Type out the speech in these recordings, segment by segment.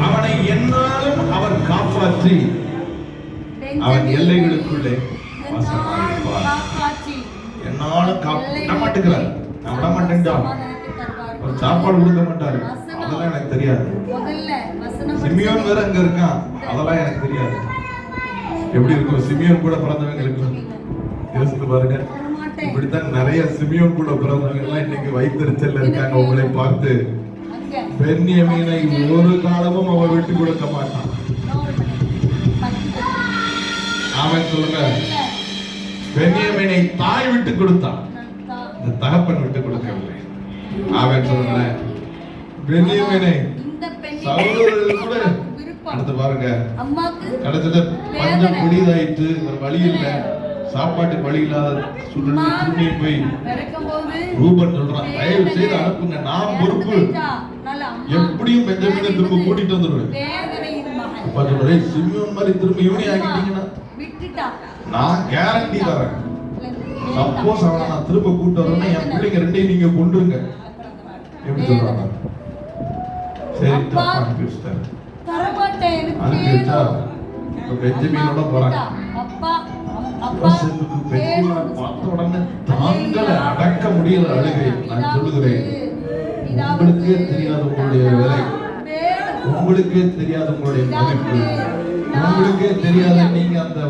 அவனை என்னாலும் அவர் காப்பாற்றி அவன் எல்லைகளுக்குள்ளே என்னாலும் விட மாட்டேங்கிறார். நான் விட மாட்டேன்டா, ஒரு சாப்பாடு கொடுக்க மாட்டாரு, அதெல்லாம் எனக்கு தெரியாது. சிமியோன் வேற அங்க இருக்கான், அதெல்லாம் எனக்கு தெரியாது. எப்படி இருக்கும் சிமியோன் கூட பிறந்தவங்க இருக்கும் யோசித்து பாருங்க. இப்படித்தான் நிறைய சிமியோன் கூட பிறந்தவங்க எல்லாம் இன்னைக்கு வைத்தறிச்சல்ல இருக்காங்க. உங்களை பார்த்து பென்யமீனை ஒரு காலமும் அவன் விட்டு கொடுக்க மாட்டான். அவன் சொல்லுங்க, பென்யமீனை தாய் விட்டு கொடுத்தான், இந்த தகப்பன் விட்டு கொடுக்கவில்லை. அவன் சொல்லுங்க, பென்யமீனை சகோதரர்கள் கூட அடுத்து பாருங்க, அடுத்தது பஞ்சம் குடிதாயிட்டு ஒரு வழி இல்ல, சாப்பாட்டுக்கு வழி இல்லாத சூழ்நிலை போய் ரூபன் சொல்றான், தயவு செய்து அனுப்புங்க, நான் பொறுப்பு, எப்படியும் பெஞ்சமினை திரும்ப கூட்டிட்டு வந்துடுவேன். அப்பா சொல்றேன், சிமியோன் மாதிரி திரும்ப இவனே ஆகிட்டீங்கன்னா நான் கேரண்டி தரேன். சப்போஸ் அவனை நான் திரும்ப கூட்டு வரேன்னா என் பிள்ளைங்க ரெண்டையும் நீங்க கொண்டுருங்க. எப்படி சொல்றாங்க? சரி அனுப்பி வச்சுட்டாரு. அனுப்பி வச்சா பெஞ்சமினோட போறாங்க. பார்த்த உடனே தாங்களை அடக்க முடியல அழுகை. நான் சொல்லுகிறேன், உங்களுக்கே தெரியாத உங்களுடைய விலை, உங்களுக்கே தெரியாத உங்களுடைய மதிப்பு, உங்களுக்கே தெரியாத நீங்க அந்த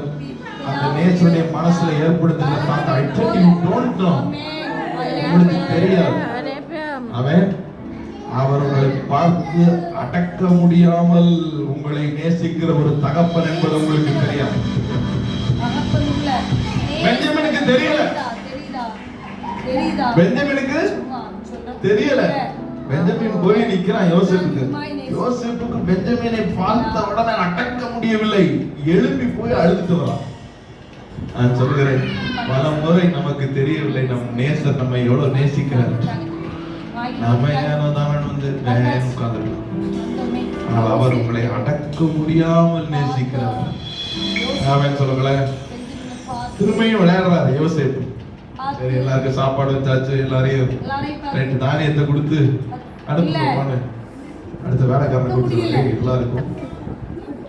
நேசருடைய மனசுல ஏற்படுத்துகிற உங்களுக்கு தெரியாது. அவன் அவர்களை பார்த்து அடக்க முடியாமல் உங்களை நேசிக்கிற ஒரு தகப்பன் என்பது உங்களுக்கு தெரியாது. பெஞ்சமினுக்கு தெரியல, பெஞ்சமினுக்கு தெரியல. பெஞ்சமின் போய் நிக்கிறான் யோசேப்புக்கு. யோசேப்புக்கு பெஞ்சமினை பார்த்த உடனே அடக்க முடியவில்லை, எழுப்பி போய் அழுதுட்டு வரான். நான் சொல்கிறேன், பல முறை நமக்கு தெரியவில்லை நம் நேசர் நம்மை எவ்வளவு நேசிக்கிறார். நம்ம ஏனோதான் வந்து உட்கார்ந்துருக்கோம், ஆனால் அவர் உங்களை அடக்க முடியாமல் நேசிக்கிறார். அவன் சொல்லுங்களேன், திரும்பியும் விளையாடுறாரு யோசேப்பு. சரி, எல்லாருக்கும் சாப்பாடு வச்சாச்சு, எல்லாரையும் ரெண்டு தானியத்தை கொடுத்து அனுப்புவாங்க. அடுத்த வேலைக்காரனை கொடுத்துருவாங்க. எல்லாருக்கும்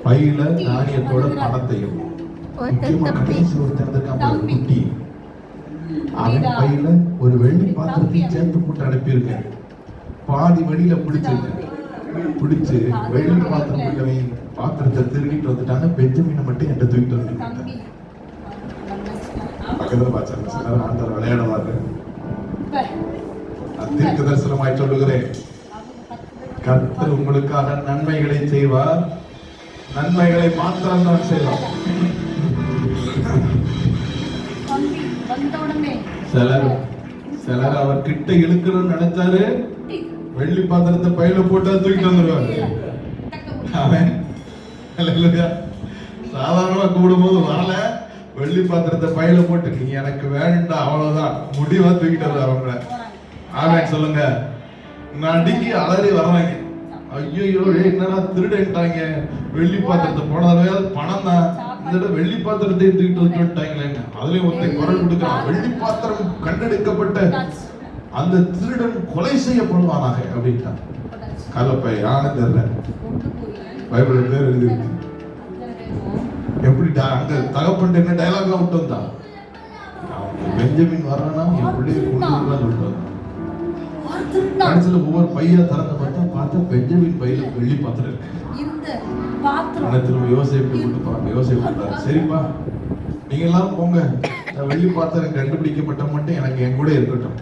பையில தானியத்தோட பணத்தையும், கடைசி ஒருத்தர் குட்டி, அவன் பையில ஒரு வெள்ளி பாத்திரத்தையும் சேர்த்து போட்டு அனுப்பியிருக்கேன். பாதி வழியில பிடிச்சு வெள்ளி பாத்திரம் பாத்திரத்தை திருடிட்டு வந்துட்டாங்க. பெஞ்சமினை மட்டும் என்கிட்ட தூக்கிட்டு வந்து பக்கத்துல பாச்சாங்க. சிலர் ஆண்டவர் விளையாடுவாரு. தீர்க்க தரிசனமாய் சொல்லுகிறேன், கர்த்தர் உங்களுக்காக நன்மைகளை செய்வார், நன்மைகளை மாத்திரம் தான் செய்வார். சிலர் அவர் கிட்ட இழுக்கணும்னு நினைச்சாரு, வெள்ளி பாத்திரத்தை பையில போட்டா தூக்கிட்டு வந்துருவாரு. அவன் சாதாரணமா கூடும்போது வரல, வெள்ளி பாத்திரத்தை பையில போட்டு நீ எனக்கு வேண்டாம் அவ்வளவுதான் முடிவா தூக்கிட்டு வருவார் அவங்கள. அவன் சொல்லுங்க, நடுங்கி அலறி வர்றாங்க. ஐயோ என்னடா திருடன்ட்டாங்க, வெள்ளி பாத்திரத்தை போன தடவை பணம் தான், இந்த வெள்ளி பாத்திரத்தை தூக்கிட்டு வந்துட்டாங்களே. அதுலயும் ஒருத்தர் குரல் கொடுக்கிறான், வெள்ளி பாத்திரம் கண்டெடுக்கப்பட்ட அந்த திருடன் கொலை செய்யப்படுவானாக அப்படின்ட்டான். கலப்பை ஆனந்தர்ல பைபிள் பேர் எழுதி எப்படி அங்க தகப்பன் என்ன டயலாக்லாம் விட்டு வந்தான். பெஞ்சமின் வர்றானா என் பிள்ளைய கொண்டு சொல்லிட்டு வந்தான். கடைசியில ஒவ்வொரு பையா திறந்து பார்த்தா பெஞ்சமின் பையில வெள்ளி பாத்திரம் இருக்கு. திரும்ப யோசேப்பு கூட்டு போறாங்க. யோசேப்பு, சரிப்பா நீங்க எல்லாம் போங்க, வெள்ளி பாத்திரம் கண்டுபிடிக்கப்பட்ட மட்டும் எனக்கு என் கூட இருக்கட்டும்.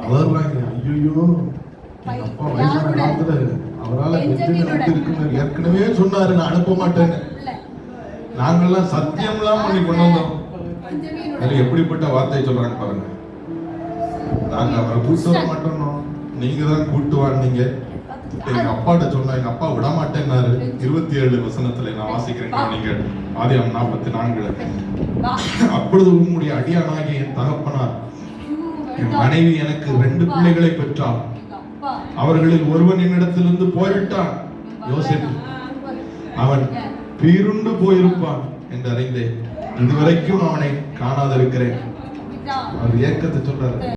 அலறாங்க. ஐயோ எங்க அப்பா வயசான காலத்துல அவரால் இருக்குன்னு ஏற்கனவே சொன்னாரு, நான் அனுப்ப மாட்டேன்னு. நாங்கெல்லாம் சத்தியம்லாம் பண்ணி கொண்டு வந்தோம். அதுல எப்படிப்பட்ட வார்த்தை சொல்றாங்க பாருங்க, நாங்க அவரை கூட்டு வர மாட்டோம், நீங்க தான் கூட்டு வாங்க. எங்க அப்பாட்ட சொன்னா எங்க அப்பா விட மாட்டேன்னாரு. 27 வசனத்துல நான் வாசிக்கிறேன், நீங்க ஆதியாகமம் 44. அப்பொழுது உம்முடைய அடியானாகிய என் தகப்பனார் என் மனைவி எனக்கு 2 பிள்ளைகளை பெற்றார், அவர்களில் ஒருவன் என்னிடத்திலிருந்து போய்விட்டான். யோசேப்பு அவன் பீருண்டு போயிருப்பான் என்று அறிந்தேன், இதுவரைக்கும் அவனை காணாதிருக்கிறேன். அவர் ஏக்கத்தை சொல்றாரு.